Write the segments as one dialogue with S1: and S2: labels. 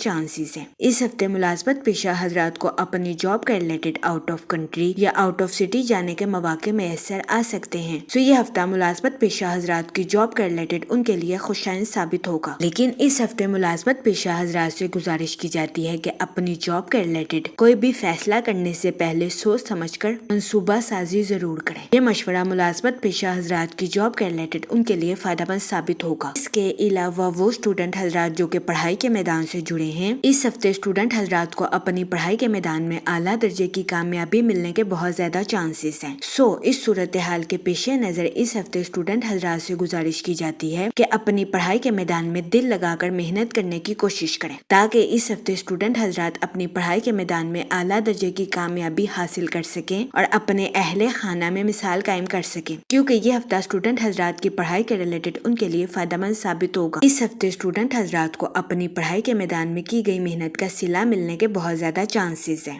S1: Chances ہیں۔ اس ہفتے ملازمت پیشہ حضرات کو اپنی جاب کے ریلیٹڈ آؤٹ آف کنٹری یا آؤٹ آف سٹی جانے کے مواقع میسر آ سکتے ہیں۔ یہ ہفتہ ملازمت پیشہ حضرات کی جاب کے ریلیٹڈ ان کے لیے خوشائن ثابت ہوگا، لیکن اس ہفتے ملازمت پیشہ حضرات سے گزارش کی جاتی ہے کہ اپنی جاب کے ریلیٹڈ کوئی بھی فیصلہ کرنے سے پہلے سوچ سمجھ کر منصوبہ سازی ضرور کریں۔ یہ مشورہ ملازمت پیشہ حضرات کی جاب کے ریلیٹڈ ان کے لیے فائدہ مند ثابت ہوگا۔ اس کے علاوہ وہ اسٹوڈنٹ حضرات جو کہ پڑھائی کے میدان سے جڑے ہیں، اس ہفتے اسٹوڈنٹ حضرات کو اپنی پڑھائی کے میدان میں اعلیٰ درجے کی کامیابی ملنے کے بہت زیادہ چانسز ہیں۔ اس صورتحال کے پیش نظر اس ہفتے اسٹوڈنٹ حضرات سے گزارش کی جاتی ہے کہ اپنی پڑھائی کے میدان میں دل لگا کر محنت کرنے کی کوشش کریں، تاکہ اس ہفتے اسٹوڈنٹ حضرات اپنی پڑھائی کے میدان میں اعلیٰ درجے کی کامیابی حاصل کر سکیں اور اپنے اہل خانہ میں مثال قائم کر سکیں، کیونکہ یہ ہفتہ اسٹوڈنٹ حضرات کی پڑھائی کے ریلیٹڈ ان کے لیے فائدہ مند ثابت ہوگا۔ اس ہفتے اسٹوڈنٹ حضرات کو اپنی پڑھائی کے میدان میں کی گئی محنت کا صلہ ملنے کے بہت زیادہ چانسز ہیں۔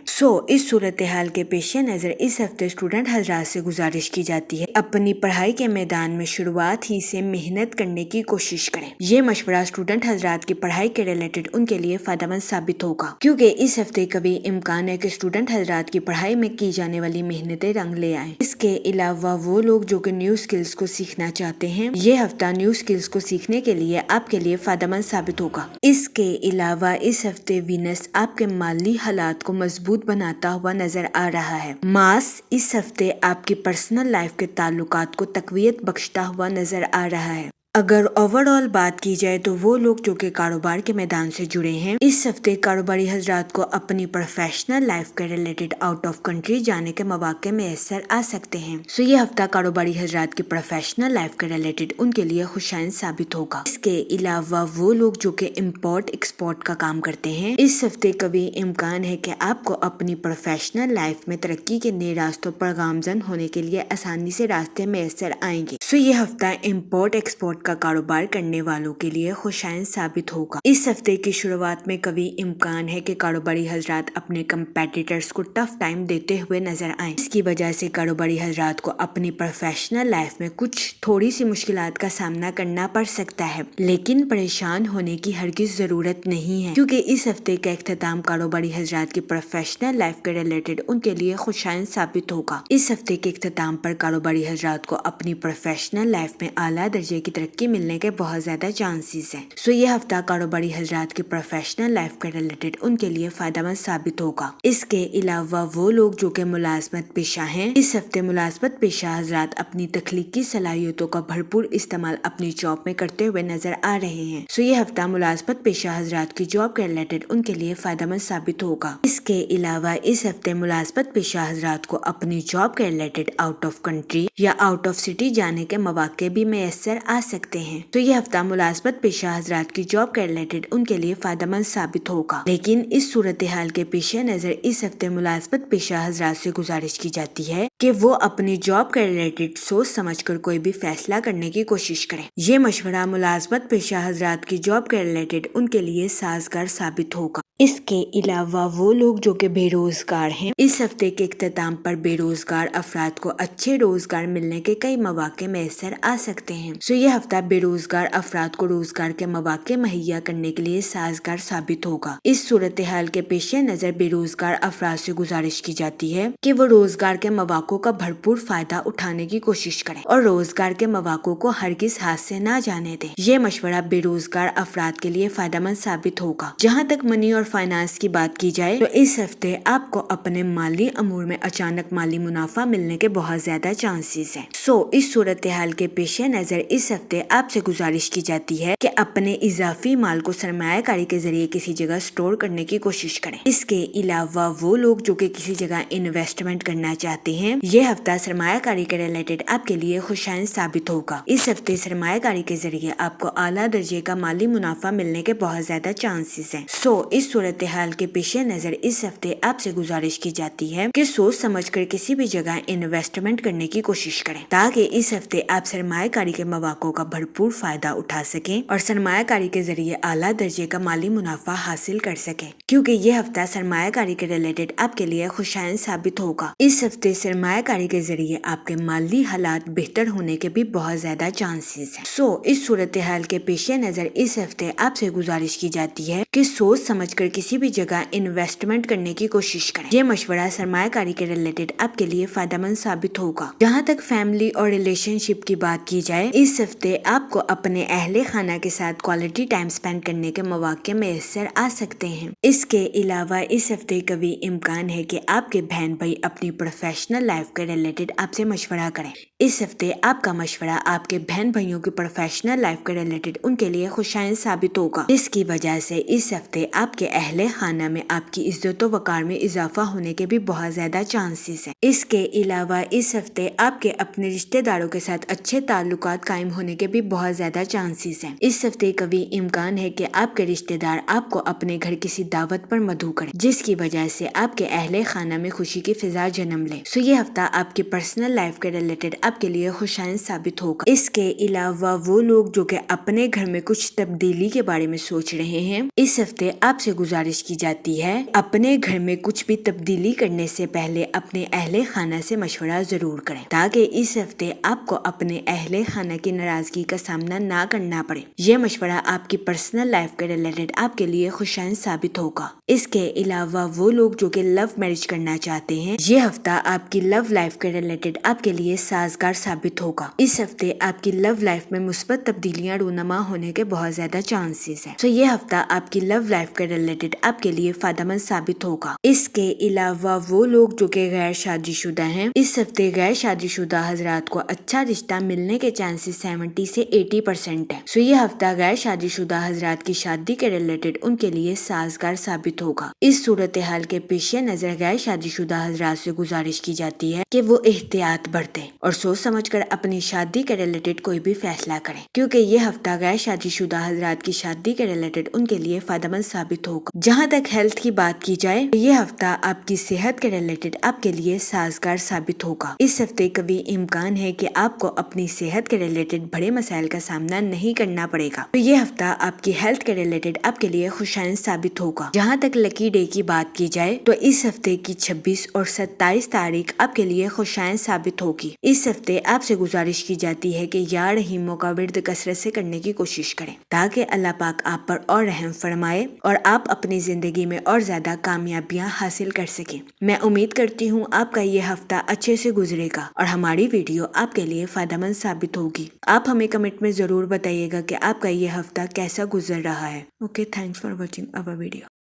S1: اس صورتحال کے پیش نظر اس ہفتے اسٹوڈنٹ حضرات سے گزارش کی جاتی ہے اپنی پڑھائی کے میدان میں شروعات ہی سے محنت کرنے کی کوشش کریں۔ یہ مشورہ اسٹوڈنٹ حضرات کی پڑھائی کے ریلیٹڈ ان کے لیے فائدہ مند ثابت ہوگا، کیونکہ اس ہفتے کبھی امکان ہے کہ اسٹوڈنٹ حضرات کی پڑھائی میں کی جانے والی محنتیں رنگ لے آئیں۔ اس کے علاوہ وہ لوگ جو کہ نیو اسکلز کو سیکھنا چاہتے ہیں، یہ ہفتہ نیو اسکلز کو سیکھنے کے لیے آپ کے لیے فائدہ مند ثابت ہوگا۔ اس کے علاوہ اس ہفتے وینس آپ کے مالی حالات کو مضبوط بناتا ہوا نظر آ رہا ہے۔ مارس اس ہفتے آپ کی پرسنل لائف کے تعلقات کو تقویت بخشتا ہوا نظر آ رہا ہے۔ اگر اوور آل بات کی جائے تو وہ لوگ جو کہ کاروبار کے میدان سے جڑے ہیں، اس ہفتے کاروباری حضرات کو اپنی پروفیشنل لائف کے ریلیٹڈ آؤٹ آف کنٹری جانے کے مواقع میسر آ سکتے ہیں۔ یہ ہفتہ کاروباری حضرات کی پروفیشنل لائف کے ریلیٹڈ ان کے لیے خوشائن ثابت ہوگا۔ اس کے علاوہ وہ لوگ جو کہ امپورٹ ایکسپورٹ کا کام کرتے ہیں، اس ہفتے کبھی امکان ہے کہ آپ کو اپنی پروفیشنل لائف میں ترقی کے نئے راستوں پر گامزن ہونے کے لیے آسانی سے راستے میسر آئیں گے۔ یہ ہفتہ امپورٹ ایکسپورٹ کا کاروبار کرنے والوں کے لیے خوشائن ثابت ہوگا۔ اس ہفتے کی شروعات میں کبھی امکان ہے کہ کاروباری حضرات اپنے کمپیٹیٹرز کو ٹف ٹائم دیتے ہوئے نظر آئیں۔ اس کی وجہ سے کاروباری حضرات کو اپنی پروفیشنل لائف میں کچھ تھوڑی سی مشکلات کا سامنا کرنا پڑ سکتا ہے، لیکن پریشان ہونے کی ہرگز ضرورت نہیں ہے، کیونکہ اس ہفتے کا اختتام کاروباری حضرات کی پروفیشنل لائف کے ریلیٹڈ ان کے لیے خوشائن ثابت ہوگا۔ اس ہفتے کے اختتام پر کاروباری حضرات کو اپنی پروفیشنل لائف میں اعلیٰ درجے کی ترقی ملنے کے بہت زیادہ چانسز ہیں۔ یہ ہفتہ کاروباری حضرات کی پروفیشنل لائف کے ریلیٹڈ ان کے لیے فائدہ مند ثابت ہوگا۔ اس کے علاوہ وہ لوگ جو کہ ملازمت پیشہ ہیں، اس ہفتے ملازمت پیشہ حضرات اپنی تخلیقی صلاحیتوں کا بھرپور استعمال اپنی جاب میں کرتے ہوئے نظر آ رہے ہیں۔ یہ ہفتہ ملازمت پیشہ حضرات کی جاب کے ریلیٹڈ ان کے لیے فائدہ مند ثابت ہوگا۔ اس کے علاوہ اس ہفتے ملازمت پیشہ حضرات کو اپنی جاب کے ریلیٹڈ آؤٹ آف کنٹری یا آؤٹ آف سٹی جانے کے مواقع بھی میسر آ سکتے ہیں۔ یہ ہفتہ ملازمت پیشہ حضرات کی جاب کے ریلیٹڈ ان کے لیے فائدہ مند ثابت ہوگا، لیکن اس صورتحال کے پیش نظر اس ہفتے ملازمت پیشہ حضرات سے گزارش کی جاتی ہے کہ وہ اپنی جاب کے ریلیٹڈ سوچ سمجھ کر کوئی بھی فیصلہ کرنے کی کوشش کریں۔ یہ مشورہ ملازمت پیشہ حضرات کی جاب کے ریلیٹڈ ان کے لیے سازگار ثابت ہوگا۔ اس کے علاوہ وہ لوگ جو کہ بے روزگار ہیں، اس ہفتے کے اختتام پر بے روزگار افراد کو اچھے روزگار ملنے کے کئی مواقع میسر آ سکتے ہیں۔ یہ ہفتہ بے روزگار افراد کو روزگار کے مواقع مہیا کرنے کے لیے سازگار ثابت ہوگا۔ اس صورتحال کے پیش نظر بے روزگار افراد سے گزارش کی جاتی ہے کہ وہ روزگار کے مواقع کا بھرپور فائدہ اٹھانے کی کوشش کریں اور روزگار کے مواقع کو ہرگز ہاتھ سے نہ جانے دیں۔ یہ مشورہ بے روزگار افراد کے لیے فائدہ مند ثابت ہوگا۔ جہاں تک منی اور فائنانس کی بات کی جائے تو اس ہفتے آپ کو اپنے مالی امور میں اچانک مالی منافع ملنے کے بہت زیادہ چانسز ہیں۔ اس صورتحال کے پیش نظر اس ہفتے آپ سے گزارش کی جاتی ہے کہ اپنے اضافی مال کو سرمایہ کاری کے ذریعے کسی جگہ سٹور کرنے کی کوشش کریں۔ اس کے علاوہ وہ لوگ جو کہ کسی جگہ انویسٹمنٹ کرنا چاہتے ہیں، یہ ہفتہ سرمایہ کاری کے ریلیٹڈ آپ کے لیے خوشائن ثابت ہوگا۔ اس ہفتے سرمایہ کاری کے ذریعے آپ کو اعلیٰ درجے کا مالی منافع ملنے کے بہت زیادہ چانسز ہیں۔ اس صورتحال کے پیش نظر اس ہفتے آپ سے گزارش کی جاتی ہے کہ سوچ سمجھ کر کسی بھی جگہ انویسٹمنٹ کرنے کی کوشش کریں تاکہ اس ہفتے آپ سرمایہ کاری کے مواقع کا بھرپور فائدہ اٹھا سکیں اور سرمایہ کاری کے ذریعے اعلیٰ درجے کا مالی منافع حاصل کر سکیں، کیونکہ یہ ہفتہ سرمایہ کاری کے ریلیٹڈ آپ کے لیے خوشائن ثابت ہوگا۔ اس ہفتے سرمایہ کاری کے ذریعے آپ کے مالی حالات بہتر ہونے کے بھی بہت زیادہ چانسز ہیں۔ اس صورتحال کے پیش نظر اس ہفتے آپ سے گزارش کی جاتی ہے کہ سوچ سمجھ کر کسی بھی جگہ انویسٹمنٹ کرنے کی کوشش کریں۔ یہ مشورہ سرمایہ کاری کے ریلیٹڈ آپ کے لیے فائدہ مند ثابت ہوگا۔ جہاں تک فیملی اور ریلیشن شپ کی بات کی جائے، اس ہفتے آپ کو اپنے اہل خانہ کے ساتھ کوالٹی ٹائم سپینڈ کرنے کے مواقع میسر آ سکتے ہیں۔ اس کے علاوہ اس ہفتے کبھی امکان ہے کہ آپ کے بہن بھائی اپنی پروفیشنل لائف کے ریلیٹڈ آپ سے مشورہ کریں۔ اس ہفتے آپ کا مشورہ آپ کے بہن بھائیوں کی پروفیشنل لائف کے ریلیٹڈ ان کے لیے خوشائن ثابت ہوگا، جس کی وجہ سے اس ہفتے آپ کے اہل خانہ میں آپ کی عزت و وقار میں اضافہ ہونے کے بھی بہت زیادہ چانسز ہیں۔ اس کے علاوہ اس ہفتے آپ کے اپنے رشتہ داروں کے ساتھ اچھے تعلقات قائم ہونے کے بھی بہت زیادہ چانسز ہیں۔ اس ہفتے کبھی امکان ہے کہ آپ کے رشتہ دار آپ کو اپنے گھر کسی دعوت پر مدعو کریں، جس کی وجہ سے آپ کے اہل خانہ میں خوشی کی فضا جنم لے۔ یہ ہفتہ آپ کی پرسنل لائف کے ریلیٹڈ آپ کے لیے خوشائن ثابت ہوگا۔ اس کے علاوہ وہ لوگ جو کہ اپنے گھر میں کچھ تبدیلی کے بارے میں سوچ رہے ہیں، اس ہفتے آپ سے گزارش کی جاتی ہے اپنے گھر میں کچھ بھی تبدیلی کرنے سے پہلے اپنے اہل خانہ سے مشورہ ضرور کریں تاکہ اس ہفتے آپ کو اپنے اہل خانہ کی ناراضگی کا سامنا نہ کرنا پڑے۔ یہ مشورہ آپ کی پرسنل لائف کے ریلیٹڈ آپ کے لیے خوشائن ثابت ہوگا۔ اس کے علاوہ وہ لوگ جو کہ لو میرج کرنا چاہتے ہیں، یہ ہفتہ آپ کی لو لائف کے ریلیٹڈ آپ کے لیے سازگار ثابت ہوگا۔ اس ہفتے آپ کی لو لائف میں مثبت تبدیلیاں رونما ہونے کے بہت زیادہ چانسز ہیں۔ یہ ہفتہ آپ کی لو لائف کے ریلیٹڈ آپ کے لیے فائدہ مند ثابت ہوگا۔ اس کے علاوہ وہ لوگ جو کہ غیر شادی شدہ ہیں، اس ہفتے غیر شادی شدہ حضرات کو اچھا رشتہ ملنے کے چانسز 70 سے 80% ہے۔ یہ ہفتہ غیر شادی شدہ حضرات کی شادی کے ریلیٹڈ ان کے لیے سازگار ثابت ہوگا۔ اس صورتحال کے پیش نظر غیر شادی شدہ حضرات سے گزارش کی جاتی ہے کہ وہ احتیاط برتیں اور سوچ سمجھ کر اپنی شادی کے ریلیٹڈ کوئی بھی فیصلہ کریں، کیونکہ یہ ہفتہ غیر شادی شدہ حضرات کی شادی کے ریلیٹڈ ان کے لیے فائدہ مند ثابت ہوگا۔ جہاں تک ہیلتھ کی بات کی جائے، یہ ہفتہ آپ کی صحت کے ریلیٹڈ آپ کے لیے سازگار ثابت ہوگا۔ اس ہفتے کبھی امکان ہے کہ آپ کو اپنی صحت کے ریلیٹڈ بڑے مسائل کا سامنا نہیں کرنا پڑے گا۔ یہ ہفتہ آپ کی ہیلتھ کے ریلیٹڈ آپ کے لیے خوشائن ثابت ہوگا۔ جہاں تک لکی ڈے کی بات کی جائے تو اس ہفتے کی 26 اور 27 تاریخ آپ کے لیے خوشائن ثابت ہوگی۔ اس ہفتے آپ سے گزارش کی جاتی ہے کہ یا رحیموں کا ورد کثرت سے کرنے کی کوشش کریں تاکہ اللہ پاک آپ پر اور رحم فرمائے اور آپ اپنی زندگی میں اور زیادہ کامیابیاں حاصل کر سکیں۔ میں امید کرتی ہوں آپ کا یہ ہفتہ اچھے سے گزرے گا اور ہماری ویڈیو آپ کے لیے فائدہ مند ثابت ہوگی۔ آپ ہمیں کمنٹ میں ضرور بتائیے گا کہ آپ کا یہ ہفتہ کیسا گزر رہا ہے۔ Okay, thanks for watching our video.